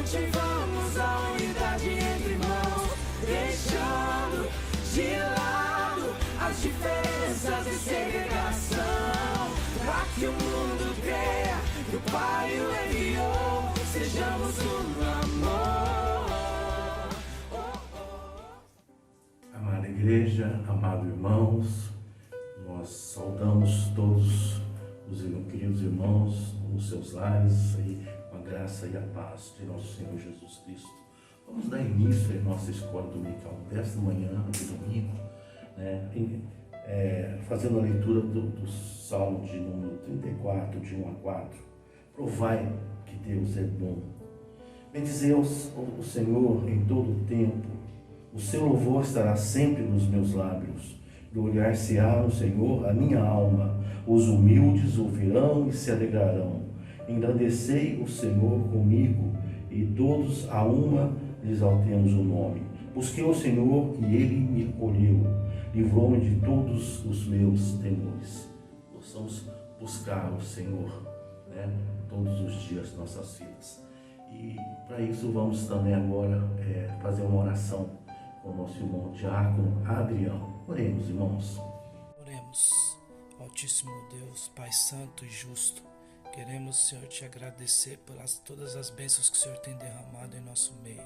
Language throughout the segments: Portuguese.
cultivamos a unidade entre irmãos, deixando de lado as diferenças e segregação, para que o mundo creia que o Pai o enviou, sejamos um amor. Amada igreja, amados irmãos, nós saudamos todos os queridos irmãos nos seus lares, aí, com a graça e a paz de nosso Senhor Jesus Cristo. Vamos dar início à nossa escola dominical desta manhã, de domingo, né, fazendo a leitura do Salmo de número 34, de 1 a 4. Provai que Deus é bom. Bendizei o Senhor em todo o tempo. O seu louvor estará sempre nos meus lábios. Gloriar-se-á no Senhor a minha alma. Os humildes ouvirão e se alegrarão. Engrandecei o Senhor comigo, e todos a uma lhe exaltemos o nome. Busquei o Senhor e ele me colheu. Livrou-me de todos os meus temores. Possamos buscar o Senhor, né, todos os dias de nossas vidas. E para isso vamos também agora fazer uma oração com o nosso irmão Diácono Adriano. Oremos, irmãos. Oremos. Altíssimo Deus, Pai Santo e Justo, queremos, Senhor, te agradecer por todas as bênçãos que o Senhor tem derramado em nosso meio.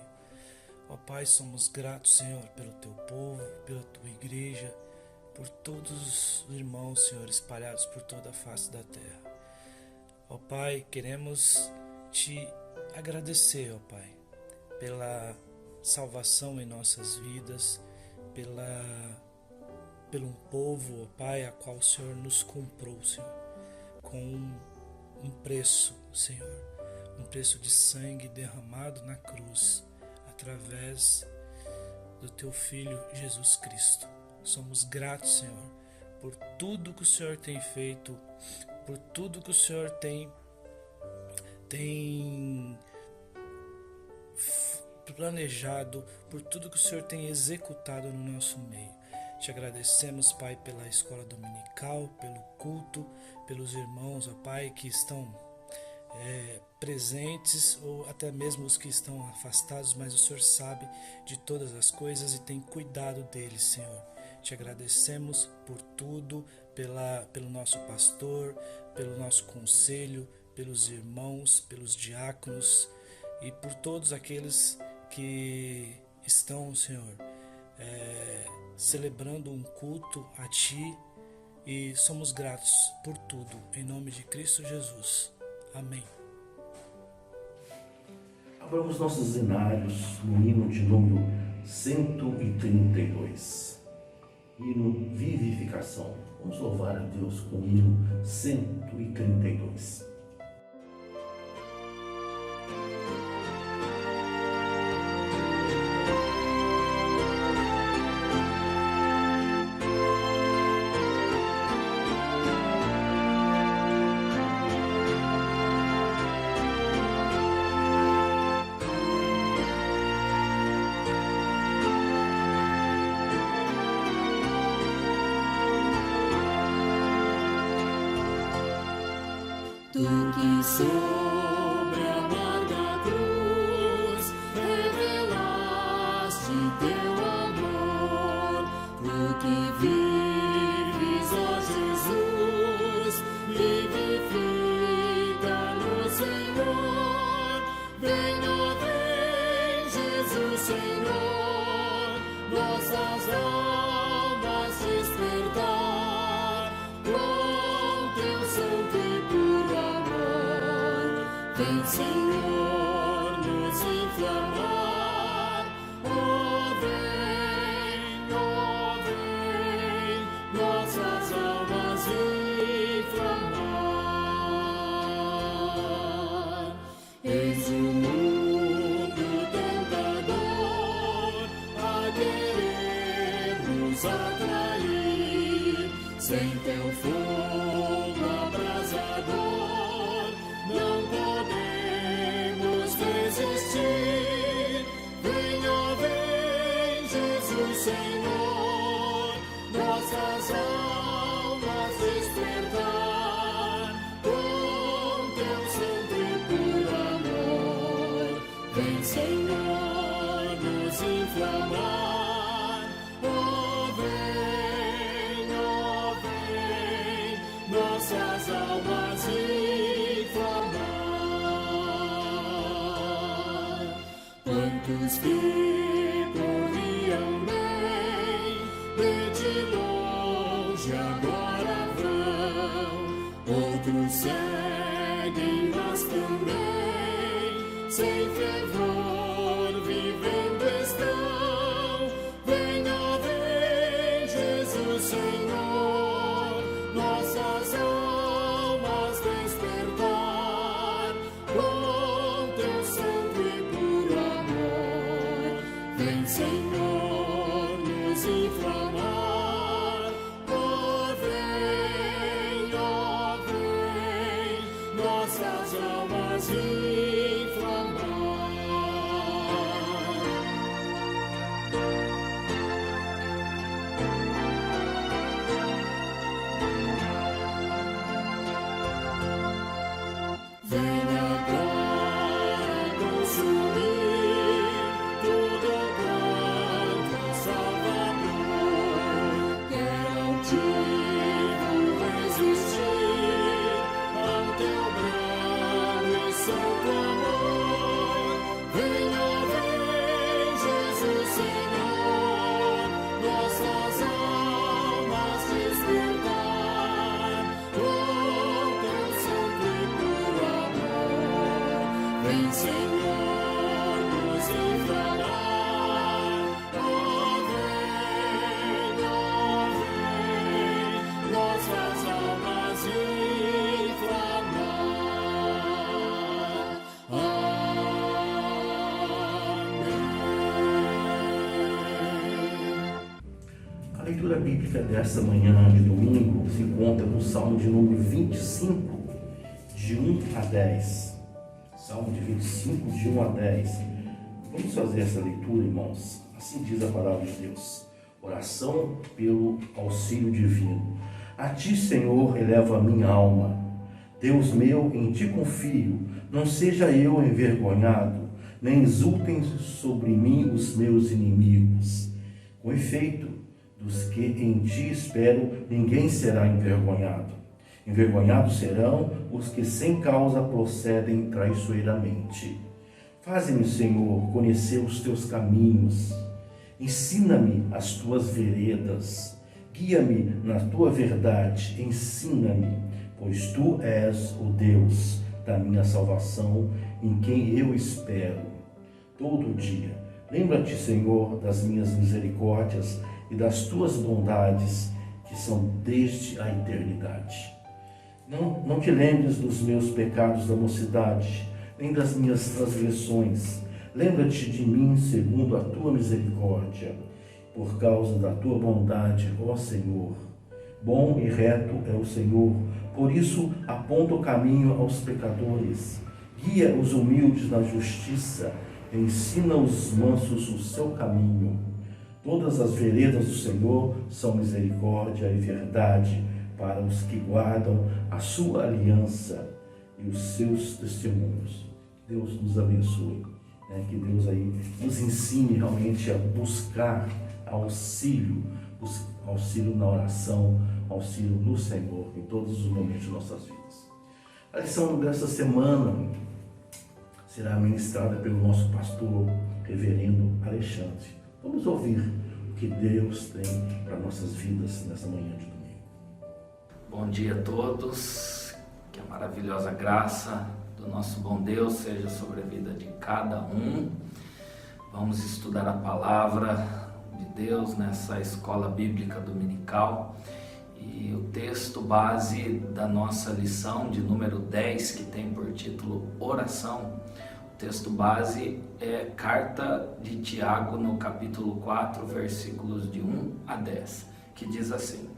Ó Pai, somos gratos, Senhor, pelo Teu povo, pela Tua igreja, por todos os irmãos, Senhor, espalhados por toda a face da terra. Ó Pai, queremos Te agradecer, ó Pai, pela salvação em nossas vidas, pelo povo, ó Pai, a qual o Senhor nos comprou, Senhor, com um preço, Senhor, um preço de sangue derramado na cruz, através do Teu Filho Jesus Cristo. Somos gratos, Senhor, por tudo que o Senhor tem feito, por tudo que o Senhor tem planejado, por tudo que o Senhor tem executado no nosso meio. Te agradecemos, Pai, pela escola dominical, pelo culto, pelos irmãos, ó Pai, que estão presentes, ou até mesmo os que estão afastados, mas o Senhor sabe de todas as coisas e tem cuidado deles, Senhor. Te agradecemos por tudo, pelo nosso pastor, pelo nosso conselho, pelos irmãos, pelos diáconos e por todos aqueles que estão, Senhor, celebrando um culto a Ti, e somos gratos por tudo, em nome de Cristo Jesus. Amém. Abramos nossos zenários no hino de número 132. Hino Vivificação. Vamos louvar a Deus com o hino 132. Tu que sobre a amarga cruz revelaste teu amor, tu que vives, ó Jesus, vivifica no Senhor. Vem, ó vem, Jesus Senhor, nossas almas despertar com teu santo e puro amor. Vem, Senhor, nos inflamar. Ó vem, nossas almas inflamar. Eis o mundo tentador a querer nos atrair, sem teu fogo abrasador não podemos resistir. Vem, ó vem, Jesus Senhor, nossas almas despertar com teu santo e puro amor. Vem, também, sem fervor, vivendo estão. Venha, vem, Jesus Senhor, nossas almas despertar, com teu santo e puro amor. Vem, Senhor, nos inflamar. Oh, vem, nossas almas inflamar. Venha agora consumir tudo quanto é Salvador. Quero altivo resistir ao teu brando e santo amor. Venha, vem, Jesus Senhor, nossas almas despertar, com teu santo e puro amor. Vem, Senhor, nos inflamar. Oh, vem, nossas almas inflamar. Amém. A leitura bíblica desta manhã de domingo se encontra no Salmo de número 25, de 1 a 10. Salmo de 25, de 1 a 10. Vamos fazer essa leitura, irmãos. Assim diz a palavra de Deus. Oração pelo auxílio divino. A ti, Senhor, elevo a minha alma. Deus meu, em ti confio. Não seja eu envergonhado, nem exultem sobre mim os meus inimigos. Com efeito, dos que em ti espero, ninguém será envergonhado. Envergonhados serão os que sem causa procedem traiçoeiramente. Faze-me, Senhor, conhecer os teus caminhos. Ensina-me as tuas veredas. Guia-me na tua verdade. Ensina-me, pois tu és o Deus da minha salvação, em quem eu espero todo dia. Lembra-te, Senhor, das minhas misericórdias e das tuas bondades, que são desde a eternidade. Não te lembres dos meus pecados da mocidade, nem das minhas transgressões. Lembra-te de mim segundo a tua misericórdia, por causa da tua bondade, ó Senhor. Bom e reto é o Senhor, por isso aponta o caminho aos pecadores. Guia os humildes na justiça, ensina os mansos o seu caminho. Todas as veredas do Senhor são misericórdia e verdade para os que guardam a sua aliança e os seus testemunhos. Deus nos abençoe, que Deus aí nos ensine realmente a buscar auxílio na oração, auxílio no Senhor em todos os momentos de nossas vidas. A lição desta semana será ministrada pelo nosso pastor, reverendo Alexandre. Vamos ouvir o que Deus tem para nossas vidas nessa manhã de domingo. Bom dia a todos, que a maravilhosa graça do nosso bom Deus seja sobre a vida de cada um. Vamos estudar a palavra de Deus nessa escola bíblica dominical e o texto base da nossa lição de número 10, que tem por título Oração. O texto base é Carta de Tiago, no capítulo 4, versículos de 1 a 10, que diz assim: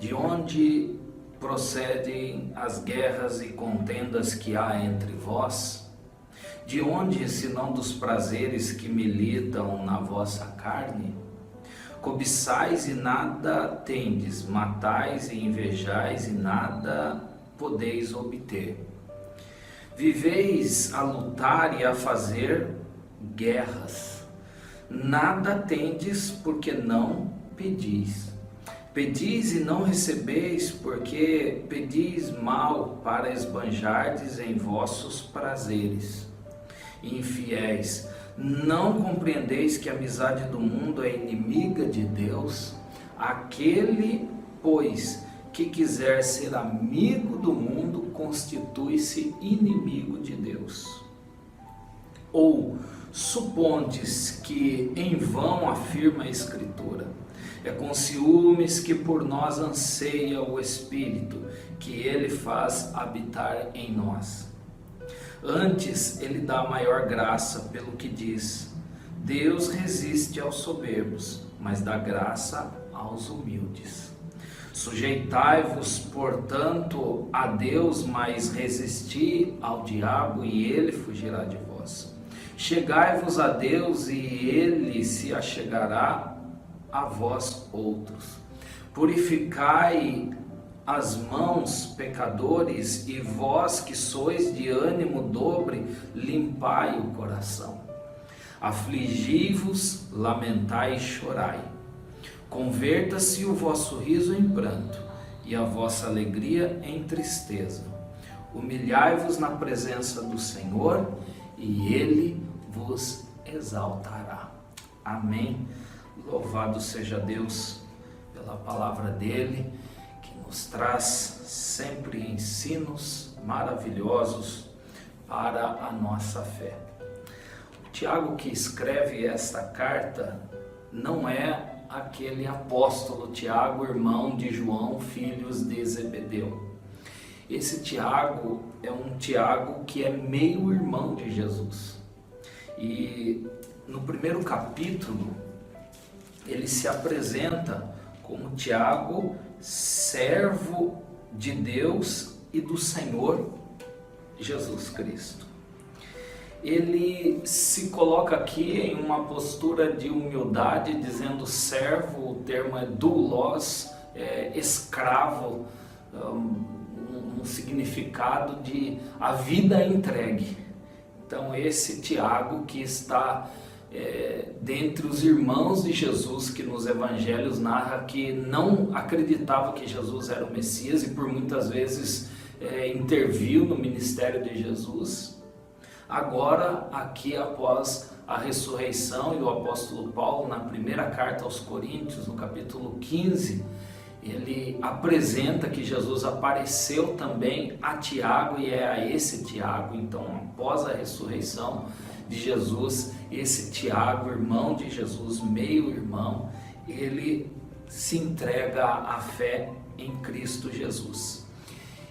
De onde procedem as guerras e contendas que há entre vós? De onde, senão dos prazeres que militam na vossa carne? Cobiçais e nada tendes, matais e invejais e nada podeis obter. Viveis a lutar e a fazer guerras. Nada tendes porque não pedis. Pedis e não recebeis, porque pedis mal para esbanjardes em vossos prazeres. Infiéis, não compreendeis que a amizade do mundo é inimiga de Deus? Aquele, pois, que quiser ser amigo do mundo constitui-se inimigo de Deus. Ou supondes que em vão afirma a Escritura: é com ciúmes que por nós anseia o Espírito, que ele faz habitar em nós. Antes ele dá maior graça, pelo que diz: Deus resiste aos soberbos, mas dá graça aos humildes. Sujeitai-vos, portanto, a Deus, mas resisti ao diabo, e ele fugirá de vós. Chegai-vos a Deus, e ele se achegará a vós outros. Purificai as mãos, pecadores, e vós que sois de ânimo dobre, limpai o coração. Afligi-vos, lamentai e chorai. Converta-se o vosso riso em pranto, e a vossa alegria em tristeza. Humilhai-vos na presença do Senhor, e Ele vos exaltará. Amém. Louvado seja Deus pela palavra dEle, que nos traz sempre ensinos maravilhosos para a nossa fé. O Tiago, que escreve esta carta, não é aquele apóstolo Tiago, irmão de João, filhos de Zebedeu. Esse Tiago é um Tiago que é meio irmão de Jesus. E no primeiro capítulo, ele se apresenta como Tiago, servo de Deus e do Senhor Jesus Cristo. Ele se coloca aqui em uma postura de humildade, dizendo servo, o termo é doulos, escravo, um significado de a vida entregue. Então esse Tiago, que está dentre os irmãos de Jesus, que nos evangelhos narra que não acreditava que Jesus era o Messias e por muitas vezes interviu no ministério de Jesus. Agora, aqui após a ressurreição, e o apóstolo Paulo, na primeira carta aos Coríntios, no capítulo 15, ele apresenta que Jesus apareceu também a Tiago, e é a esse Tiago, então após a ressurreição de Jesus, esse Tiago, irmão de Jesus, meio irmão, ele se entrega à fé em Cristo Jesus.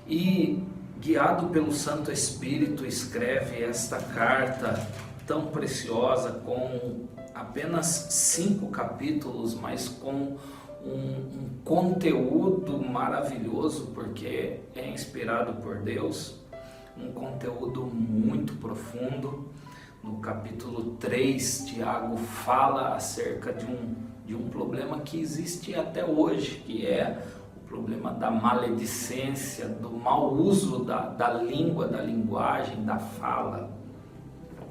E guiado pelo Santo Espírito, escreve esta carta tão preciosa, com apenas 5 capítulos, mas com um conteúdo maravilhoso, porque é inspirado por Deus, um conteúdo muito profundo. No capítulo 3, Tiago fala acerca de um problema que existe até hoje, que é o problema da maledicência, do mau uso da língua, da linguagem, da fala.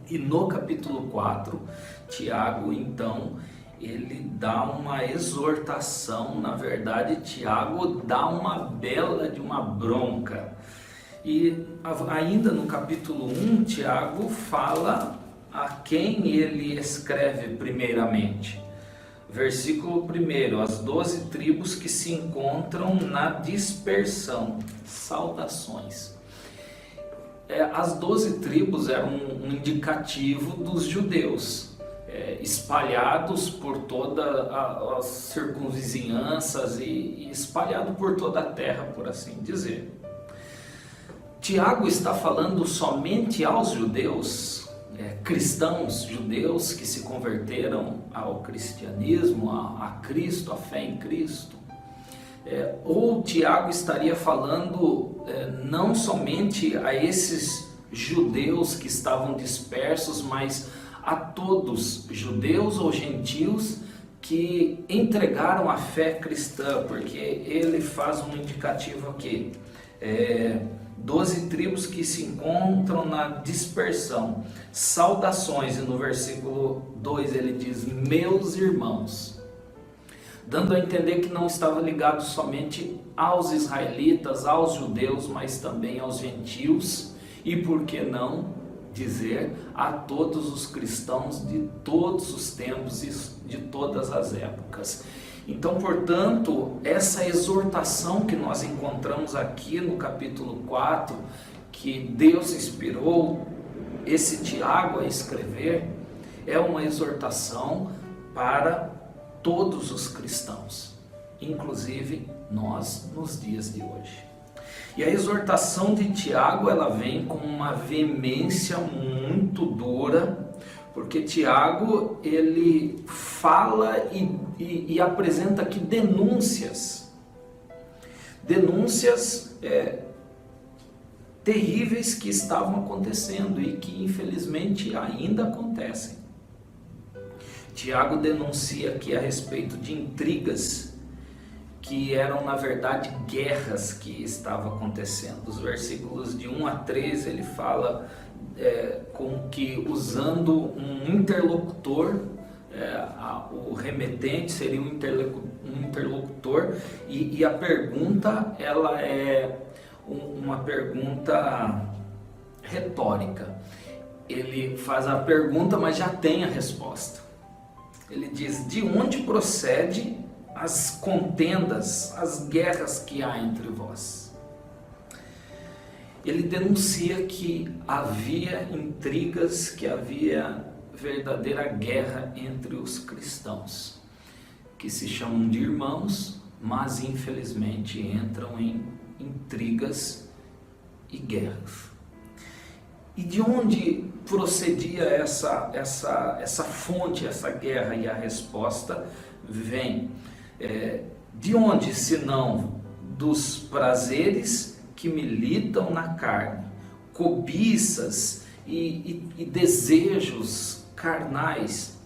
E no capítulo 4, Tiago, então, ele dá uma exortação, na verdade, Tiago dá uma bela de uma bronca. E ainda no capítulo 1, Tiago fala a quem ele escreve primeiramente. Versículo 1, as 12 tribos que se encontram na dispersão, saudações. As 12 tribos eram um indicativo dos judeus, espalhados por todas as circunvizinhanças e espalhado por toda a terra, por assim dizer. Tiago está falando somente aos judeus, cristãos judeus que se converteram ao cristianismo, a Cristo, a fé em Cristo. Ou Tiago estaria falando não somente a esses judeus que estavam dispersos, mas a todos, judeus ou gentios, que entregaram a fé cristã, porque ele faz um indicativo aqui. 12 tribos que se encontram na dispersão, saudações, e no versículo 2 ele diz, meus irmãos, dando a entender que não estava ligado somente aos israelitas, aos judeus, mas também aos gentios, e por que não dizer a todos os cristãos de todos os tempos e de todas as épocas. Então, portanto, essa exortação que nós encontramos aqui no capítulo 4, que Deus inspirou esse Tiago a escrever, é uma exortação para todos os cristãos, inclusive nós nos dias de hoje. E a exortação de Tiago, ela vem com uma veemência muito dura, porque Tiago, ele fala e apresenta aqui denúncias terríveis que estavam acontecendo e que infelizmente ainda acontecem. Tiago denuncia aqui a respeito de intrigas que eram na verdade guerras que estavam acontecendo. Os versículos de 1 a 13 ele fala com que usando um interlocutor, o remetente seria um interlocutor, e a pergunta ela é uma pergunta retórica. Ele faz a pergunta, mas já tem a resposta. Ele diz: de onde procede as contendas, as guerras que há entre vós? Ele denuncia que havia intrigas, que havia verdadeira guerra entre os cristãos, que se chamam de irmãos, mas infelizmente entram em intrigas e guerras. E de onde procedia essa fonte, essa guerra? E a resposta vem de onde, senão dos prazeres que militam na carne, cobiças e desejos carnais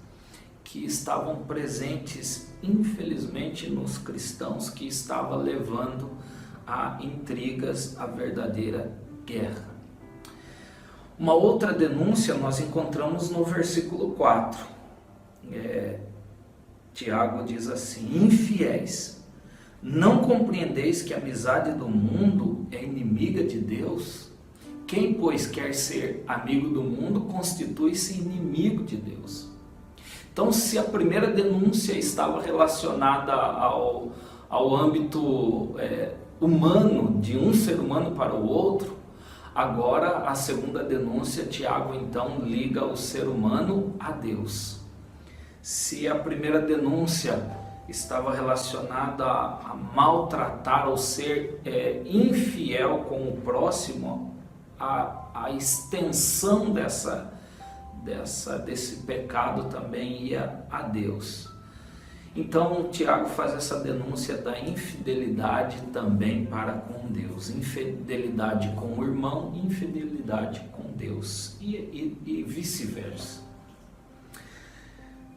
que estavam presentes, infelizmente, nos cristãos, que estava levando a intrigas, a verdadeira guerra. Uma outra denúncia nós encontramos no versículo 4. Tiago diz assim: infiéis, não compreendeis que a amizade do mundo é inimiga de Deus? Quem, pois, quer ser amigo do mundo, constitui-se inimigo de Deus. Então, se a primeira denúncia estava relacionada ao âmbito humano, de um ser humano para o outro, agora a segunda denúncia, Tiago então liga o ser humano a Deus. Se a primeira denúncia estava relacionada a maltratar ou ser infiel com o próximo, a extensão desse pecado também ia a Deus. Então Tiago faz essa denúncia da infidelidade também para com Deus, infidelidade com o irmão, infidelidade com Deus e vice-versa.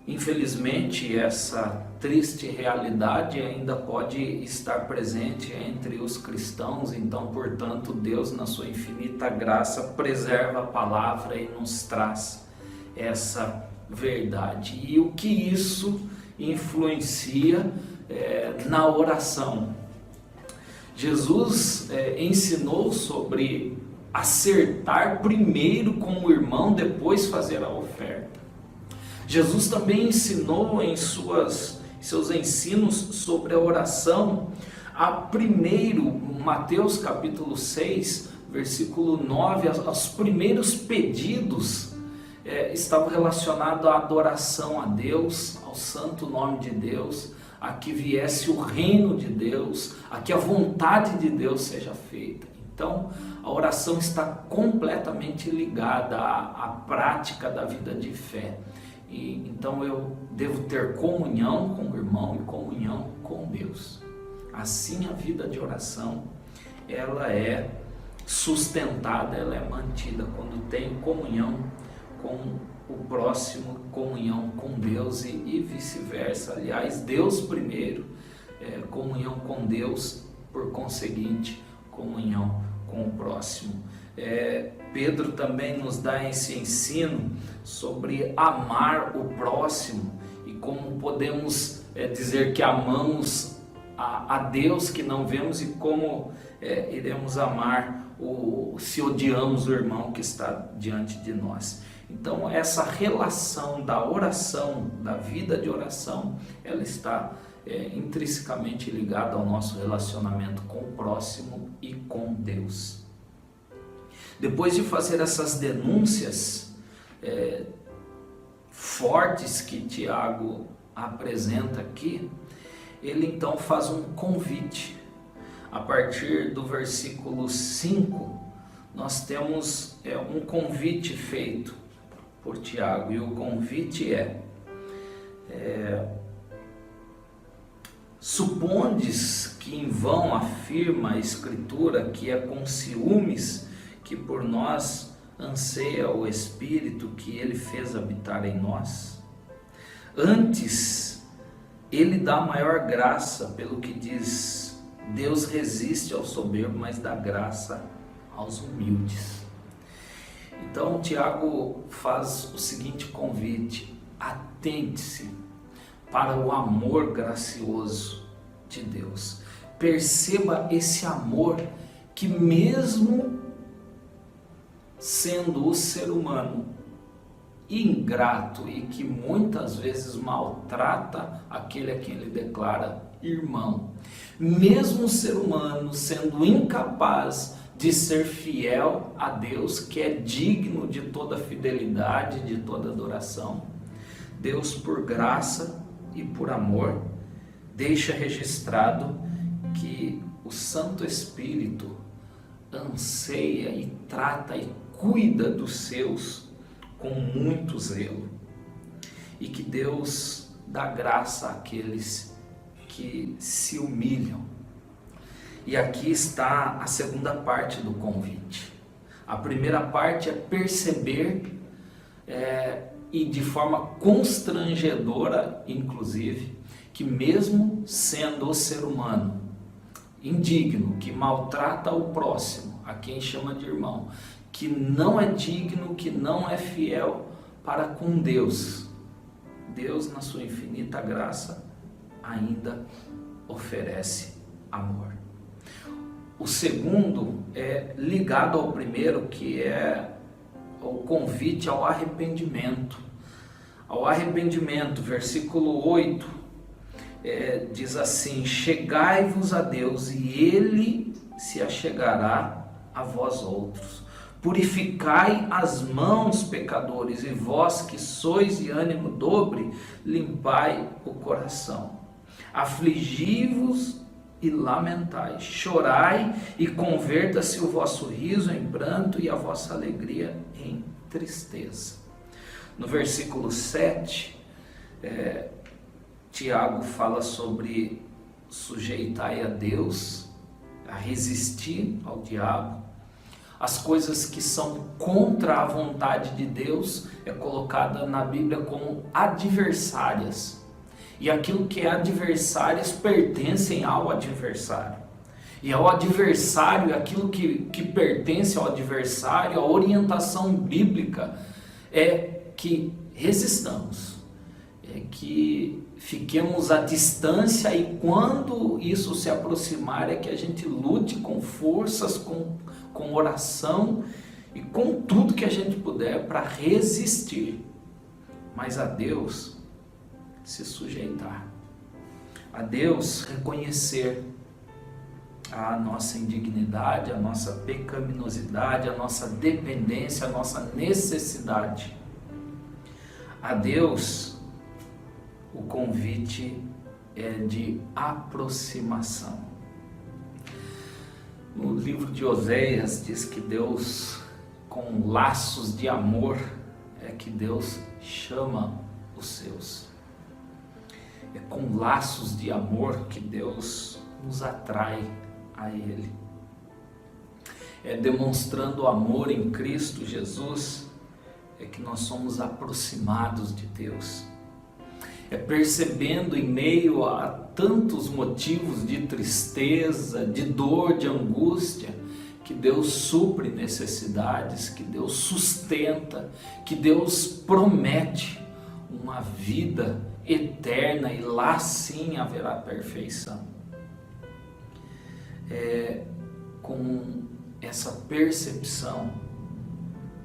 Infelizmente, essa triste realidade ainda pode estar presente entre os cristãos. Então, portanto, Deus, na sua infinita graça, preserva a palavra e nos traz essa verdade. E o que isso influencia na oração? Jesus ensinou sobre acertar primeiro com o irmão, depois fazer a oferta. Jesus também ensinou em seus ensinos sobre a oração, primeiro, Mateus capítulo 6, versículo 9, os primeiros pedidos estavam relacionados à adoração a Deus, ao santo nome de Deus, a que viesse o reino de Deus, a que a vontade de Deus seja feita. Então, a oração está completamente ligada à prática da vida de fé. Então eu devo ter comunhão com o irmão e comunhão com Deus. Assim a vida de oração, ela é sustentada, ela é mantida quando tem comunhão com o próximo, comunhão com Deus e vice-versa. Aliás, Deus primeiro, comunhão com Deus, por conseguinte, comunhão com o próximo. Pedro também nos dá esse ensino sobre amar o próximo e como podemos dizer que amamos a Deus que não vemos e como iremos amar se odiamos o irmão que está diante de nós. Então essa relação da oração, da vida de oração, ela está intrinsecamente ligado ao nosso relacionamento com o próximo e com Deus. Depois de fazer essas denúncias fortes que Tiago apresenta aqui, ele então faz um convite. A partir do versículo 5, nós temos um convite feito por Tiago, e o convite supondes que em vão afirma a Escritura que é com ciúmes que por nós anseia o Espírito que ele fez habitar em nós? Antes, ele dá maior graça, pelo que diz: Deus resiste ao soberbo, mas dá graça aos humildes. Então Tiago faz o seguinte convite: atente-se para o amor gracioso de Deus. Perceba esse amor que, mesmo sendo o ser humano ingrato e que muitas vezes maltrata aquele a quem ele declara irmão, mesmo o ser humano sendo incapaz de ser fiel a Deus, que é digno de toda fidelidade, de toda adoração, Deus, por graça e por amor, deixa registrado que o Santo Espírito anseia e trata e cuida dos seus com muito zelo, e que Deus dá graça àqueles que se humilham. E aqui está a segunda parte do convite. A primeira parte é perceber, e de forma constrangedora, inclusive, que mesmo sendo o ser humano indigno, que maltrata o próximo, a quem chama de irmão, que não é digno, que não é fiel para com Deus, Deus, na sua infinita graça, ainda oferece amor. O segundo é ligado ao primeiro, que é o convite ao arrependimento. Ao arrependimento, versículo 8, diz assim: chegai-vos a Deus e Ele se achegará a vós outros. Purificai as mãos, pecadores, e vós que sois de ânimo dobre, limpai o coração. Afligi-vos e lamentai, chorai e converta-se o vosso riso em pranto e a vossa alegria em tristeza. No versículo 7, Tiago fala sobre sujeitai a Deus, a resistir ao diabo. As coisas que são contra a vontade de Deus é colocada na Bíblia como adversárias. E aquilo que é adversárias pertencem ao adversário. E ao adversário, aquilo que pertence ao adversário, a orientação bíblica é que resistamos, é que fiquemos à distância, e quando isso se aproximar é que a gente lute com forças, com oração e com tudo que a gente puder para resistir, mas a Deus se sujeitar, a Deus reconhecer a nossa indignidade, a nossa pecaminosidade, a nossa dependência, a nossa necessidade. A Deus, o convite é de aproximação. No livro de Oséias diz que Deus, com laços de amor, é que Deus chama os seus. É com laços de amor que Deus nos atrai a Ele. É demonstrando o amor em Cristo Jesus é que nós somos aproximados de Deus. É percebendo em meio a tantos motivos de tristeza, de dor, de angústia, que Deus supre necessidades, que Deus sustenta, que Deus promete uma vida eterna, e lá sim haverá perfeição. Com essa percepção,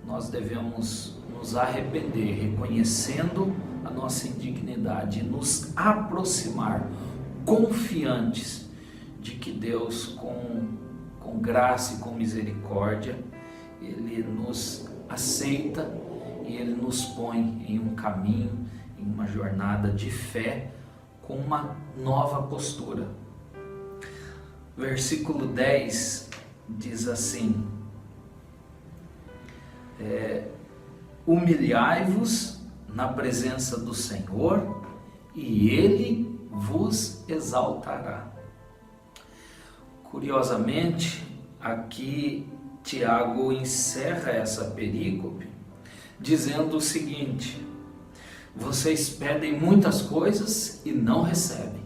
nós devemos nos arrepender, reconhecendo a nossa indignidade, e nos aproximar confiantes de que Deus, com graça e com misericórdia, Ele nos aceita e Ele nos põe em um caminho, em uma jornada de fé, com uma nova postura. Versículo 10 diz assim: humilhai-vos na presença do Senhor e Ele vos exaltará. Curiosamente, aqui Tiago encerra essa perícope dizendo o seguinte: vocês pedem muitas coisas e não recebem,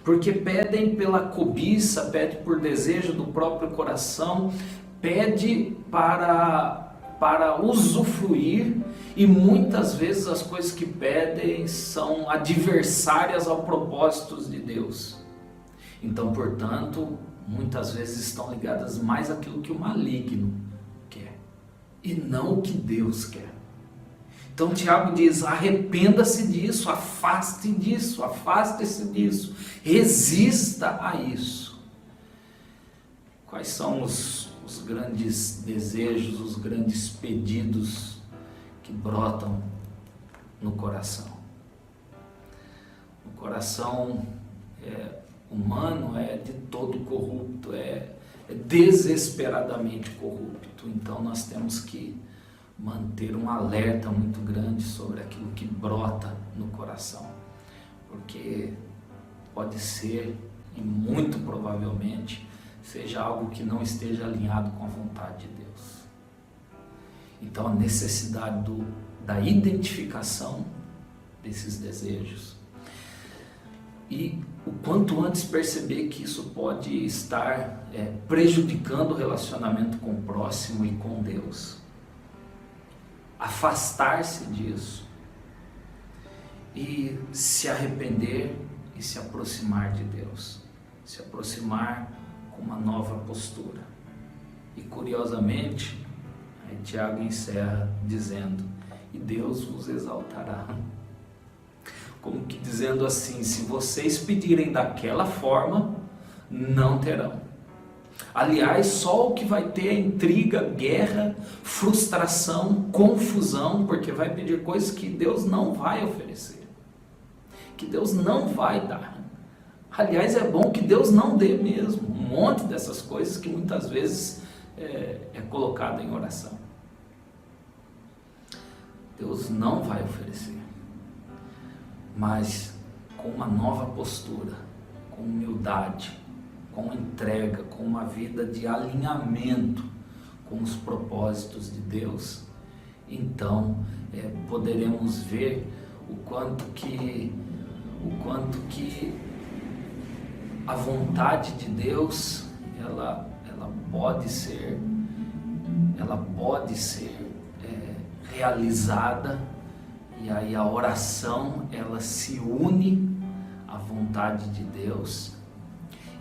porque pedem pela cobiça, pedem por desejo do próprio coração, pedem para usufruir, e muitas vezes as coisas que pedem são adversárias ao propósito de Deus. Então, portanto, muitas vezes estão ligadas mais àquilo que o maligno quer e não o que Deus quer. Então Tiago diz: arrependa-se disso, afaste disso, afaste-se disso, resista a isso. Quais são os grandes desejos, os grandes pedidos que brotam no coração? O coração humano é de todo corrupto, é desesperadamente corrupto. Então nós temos que manter um alerta muito grande sobre aquilo que brota no coração, porque pode ser, e muito provavelmente seja algo que não esteja alinhado com a vontade de Deus. Então a necessidade da identificação desses desejos, e o quanto antes perceber que isso pode estar prejudicando o relacionamento com o próximo e com Deus. Afastar-se disso e se arrepender e se aproximar de Deus, se aproximar com uma nova postura. E curiosamente, aí Tiago encerra dizendo: e Deus vos exaltará. Como que dizendo assim: se vocês pedirem daquela forma, não terão. Aliás, só o que vai ter é intriga, guerra, frustração, confusão, porque vai pedir coisas que Deus não vai oferecer, que Deus não vai dar. Aliás, é bom que Deus não dê mesmo um monte dessas coisas que muitas vezes é colocado em oração. Deus não vai oferecer, mas com uma nova postura, com humildade, com entrega, com uma vida de alinhamento com os propósitos de Deus, então poderemos ver o quanto que a vontade de Deus ela pode ser realizada, e aí a oração ela se une à vontade de Deus.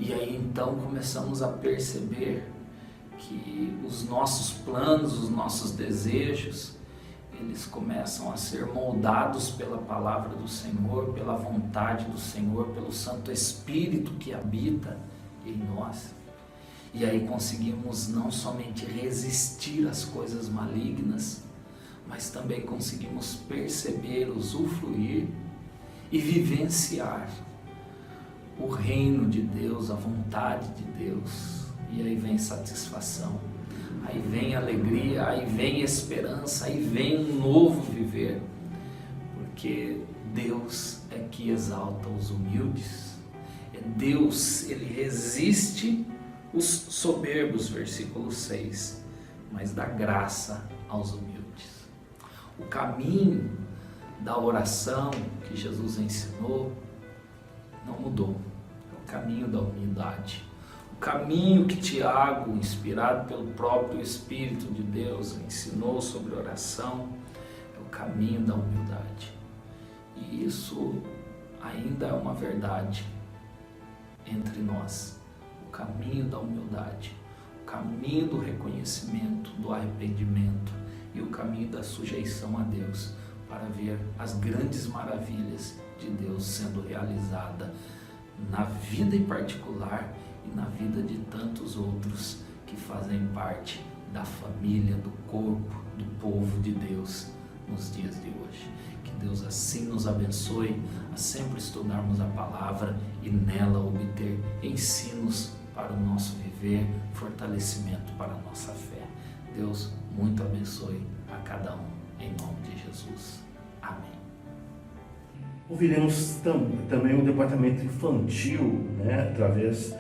E aí então começamos a perceber que os nossos planos, os nossos desejos, eles começam a ser moldados pela palavra do Senhor, pela vontade do Senhor, pelo Santo Espírito que habita em nós. E aí conseguimos não somente resistir às coisas malignas, mas também conseguimos perceber, usufruir e vivenciar o reino de Deus, a vontade de Deus. E aí vem satisfação, aí vem alegria, aí vem esperança, aí vem um novo viver, porque Deus é que exalta os humildes, Deus, Ele resiste os soberbos, versículo 6, mas dá graça aos humildes. O caminho da oração que Jesus ensinou não mudou, é o caminho da humildade. O caminho que Tiago, inspirado pelo próprio Espírito de Deus, ensinou sobre oração é o caminho da humildade. E isso ainda é uma verdade entre nós. O caminho da humildade, o caminho do reconhecimento, do arrependimento e o caminho da sujeição a Deus, para ver as grandes maravilhas de Deus sendo realizada na vida em particular e na vida de tantos outros que fazem parte da família, do corpo, do povo de Deus nos dias de hoje. Que Deus assim nos abençoe a sempre estudarmos a palavra e nela obter ensinos para o nosso viver, fortalecimento para a nossa fé. Deus muito abençoe a cada um, em nome de Jesus. Amém. Ouviremos também o departamento infantil, né, através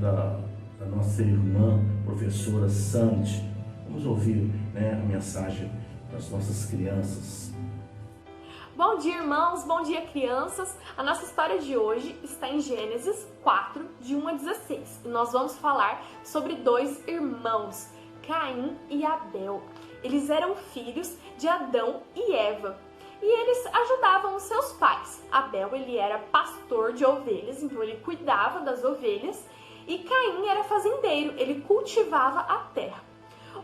da nossa irmã, professora Sandy. Vamos ouvir, né, a mensagem das nossas crianças. Bom dia, irmãos, bom dia, crianças. A nossa história de hoje está em Gênesis 4, de 1 a 16. E nós vamos falar sobre dois irmãos, Caim e Abel. Eles eram filhos de Adão e Eva. E eles ajudavam os seus pais. Abel, ele era pastor de ovelhas, então ele cuidava das ovelhas. E Caim era fazendeiro, ele cultivava a terra.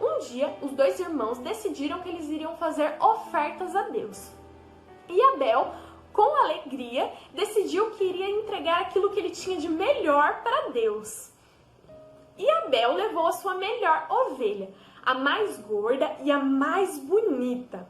Um dia, os dois irmãos decidiram que eles iriam fazer ofertas a Deus. E Abel, com alegria, decidiu que iria entregar aquilo que ele tinha de melhor para Deus. E Abel levou a sua melhor ovelha, a mais gorda e a mais bonita.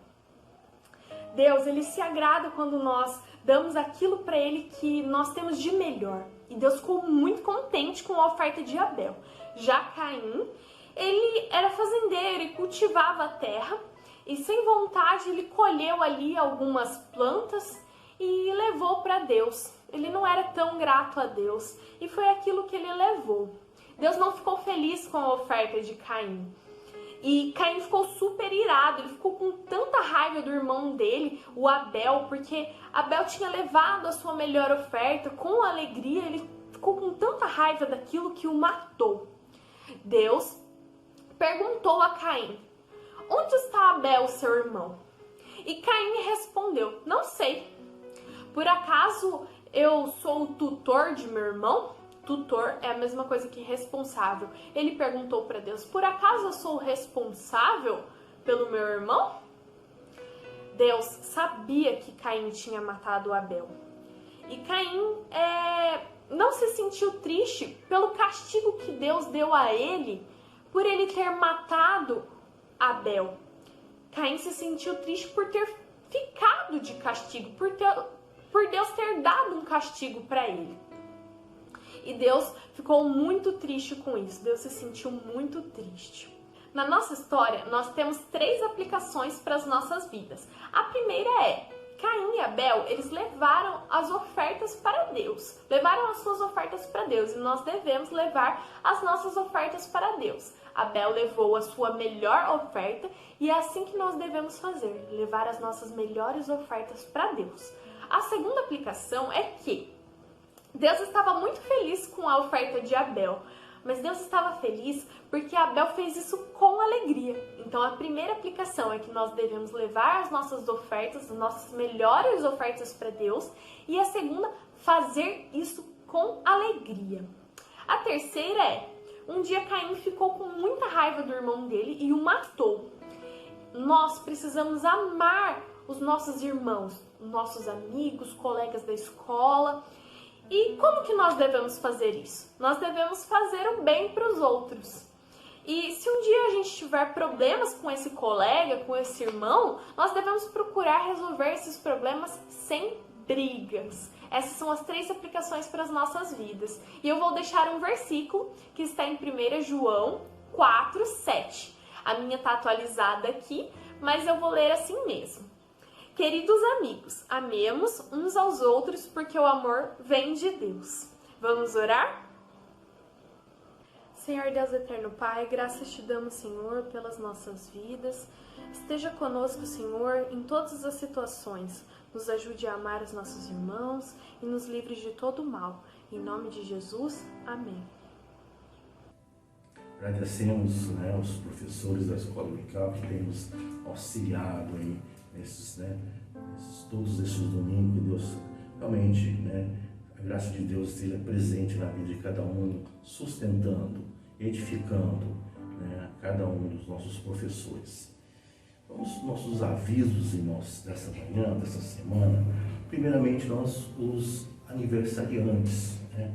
Deus, ele se agrada quando nós damos aquilo para ele que nós temos de melhor. E Deus ficou muito contente com a oferta de Abel. Já Caim, ele era fazendeiro e cultivava a terra. E sem vontade ele colheu ali algumas plantas e levou para Deus. Ele não era tão grato a Deus e foi aquilo que ele levou. Deus não ficou feliz com a oferta de Caim. E Caim ficou super irado, ele ficou com tanta raiva do irmão dele, o Abel, porque Abel tinha levado a sua melhor oferta com alegria, ele ficou com tanta raiva daquilo que o matou. Deus perguntou a Caim: onde está Abel, seu irmão? E Caim respondeu: não sei. Por acaso eu sou o tutor de meu irmão? Tutor é a mesma coisa que responsável. Ele perguntou para Deus: por acaso eu sou responsável pelo meu irmão? Deus sabia que Caim tinha matado Abel. E Caim não se sentiu triste pelo castigo que Deus deu a ele por ele ter matado Abel. Caim se sentiu triste por ter ficado de castigo, por Deus ter dado um castigo para ele. E Deus ficou muito triste com isso. Deus se sentiu muito triste. Na nossa história, nós temos 3 aplicações para as nossas vidas. A primeira é: Caim e Abel, eles levaram as ofertas para Deus. Levaram as suas ofertas para Deus. E nós devemos levar as nossas ofertas para Deus. Abel levou a sua melhor oferta e é assim que nós devemos fazer. Levar as nossas melhores ofertas para Deus. A segunda aplicação é que Deus estava muito feliz com a oferta de Abel, mas Deus estava feliz porque Abel fez isso com alegria. Então a primeira aplicação é que nós devemos levar as nossas ofertas, as nossas melhores ofertas para Deus, e a segunda, fazer isso com alegria. A terceira é: um dia Caim ficou com muita raiva do irmão dele e o matou. Nós precisamos amar os nossos irmãos, nossos amigos, colegas da escola. E como que nós devemos fazer isso? Nós devemos fazer o bem para os outros. E se um dia a gente tiver problemas com esse colega, com esse irmão, nós devemos procurar resolver esses problemas sem brigas. Essas são as 3 aplicações para as nossas vidas. E eu vou deixar um versículo que está em 1 João 4, 7. A minha está atualizada aqui, mas eu vou ler assim mesmo. Queridos amigos, amemos uns aos outros porque o amor vem de Deus. Vamos orar? Senhor Deus eterno Pai, graças te damos, Senhor, pelas nossas vidas. Esteja conosco, Senhor, em todas as situações. Nos ajude a amar os nossos irmãos e nos livre de todo mal. Em nome de Jesus, amém. Agradecemos, né, os professores da Escola Dominical que têm nos auxiliado aí todos esses domingos. Que Deus realmente, né, a graça de Deus esteja presente na vida de cada um, sustentando, edificando, né, cada um dos nossos professores. Vamos nossos avisos, irmãos, dessa manhã, dessa semana. Primeiramente, os aniversariantes, né?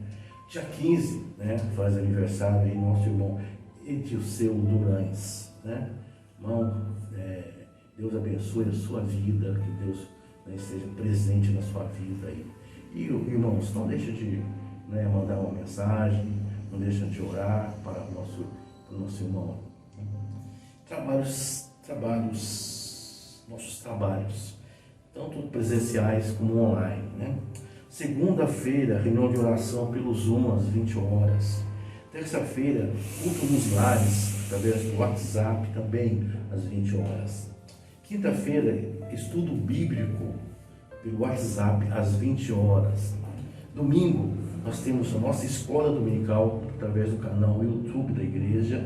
Dia 15, né, faz aniversário aí nosso irmão Edilceu Durães, né? Irmão, Deus abençoe a sua vida, que Deus, né, esteja presente na sua vida aí. E, irmãos, não deixa de, né, mandar uma mensagem, não deixa de orar para o nosso irmão. Nossos trabalhos, tanto presenciais como online, né? Segunda-feira, reunião de oração pelo Zoom às 20 horas. Terça-feira, culto nos lares, através do WhatsApp, também às 20 horas. Quinta-feira, estudo bíblico pelo WhatsApp às 20 horas. Domingo, nós temos a nossa escola dominical através do canal YouTube da igreja,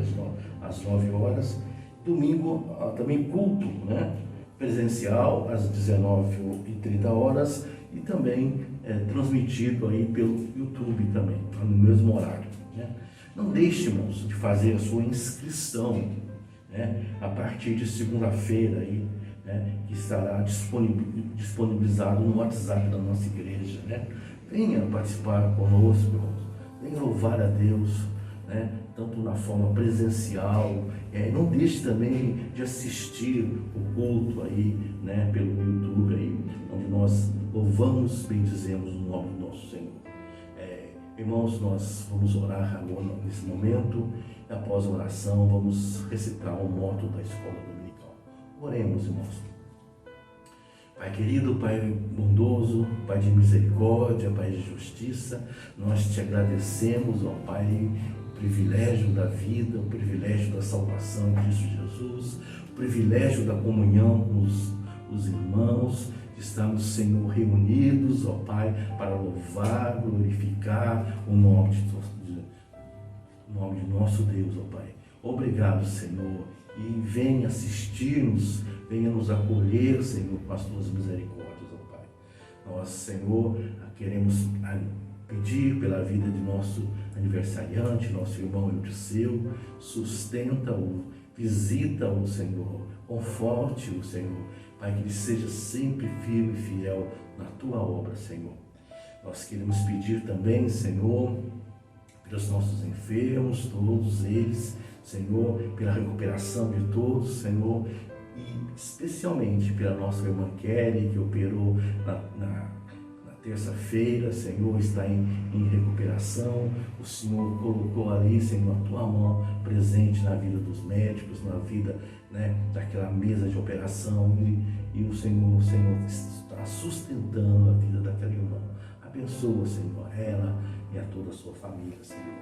às 9 horas. Domingo, também culto, né, presencial às 19h30 horas e também transmitido aí pelo YouTube também, no mesmo horário, né? Não deixe, irmãos, de fazer a sua inscrição, né, a partir de segunda-feira aí, né, que estará disponibilizado no WhatsApp da nossa igreja, né? Venha participar conosco, irmãos. Venha louvar a Deus, né, tanto na forma presencial, não deixe também de assistir o culto aí, né, pelo YouTube aí, onde nós louvamos, bendizemos o nome do nosso Senhor. Irmãos, nós vamos orar agora nesse momento, e após a oração vamos recitar o moto da escola dominical. Oremos, irmãos. Pai querido, Pai bondoso, Pai de misericórdia, Pai de justiça, nós te agradecemos, ó Pai, o privilégio da vida, o privilégio da salvação em Cristo Jesus, o privilégio da comunhão com os irmãos. Estamos, Senhor, reunidos, ó Pai, para louvar, glorificar o nome de nosso Deus, ó Pai. Obrigado, Senhor, e venha assistir-nos, venha nos acolher, Senhor, com as tuas misericórdias, ó Pai. Nós, Senhor, queremos pedir pela vida de nosso aniversariante, nosso irmão Edilceu, sustenta-o, visita-o, Senhor, conforte-o, Senhor, Pai, que ele seja sempre firme e fiel na tua obra, Senhor. Nós queremos pedir também, Senhor, pelos nossos enfermos, todos eles, Senhor, pela recuperação de todos, Senhor, e especialmente pela nossa irmã Kelly, que operou na terça-feira, Senhor, está em recuperação. O Senhor colocou ali, Senhor, a tua mão presente na vida dos médicos, na vida, né, daquela mesa de operação, e o Senhor está sustentando a vida daquela irmã. Abençoa, Senhor, ela e a toda a sua família, Senhor.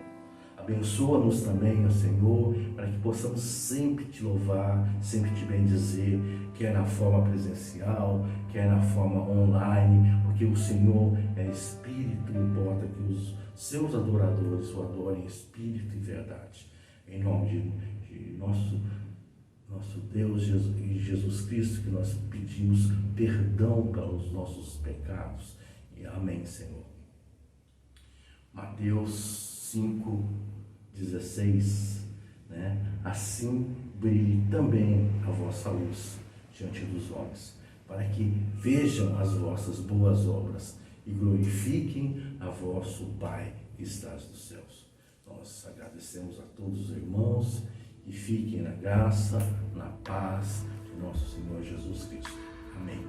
Abençoa-nos também, ó Senhor, para que possamos sempre te louvar, sempre te bendizer, quer na forma presencial, quer na forma online, porque o Senhor é Espírito, importa que os seus adoradores o adorem em Espírito e verdade. Em nome de nosso Deus e Jesus Cristo, que nós pedimos perdão pelos nossos pecados. E amém, Senhor. Mateus 5,16, né? Assim brilhe também a vossa luz diante dos homens, para que vejam as vossas boas obras e glorifiquem a vosso Pai que estás nos céus. Nós agradecemos a todos os irmãos e fiquem na graça, na paz de nosso Senhor Jesus Cristo. Amém.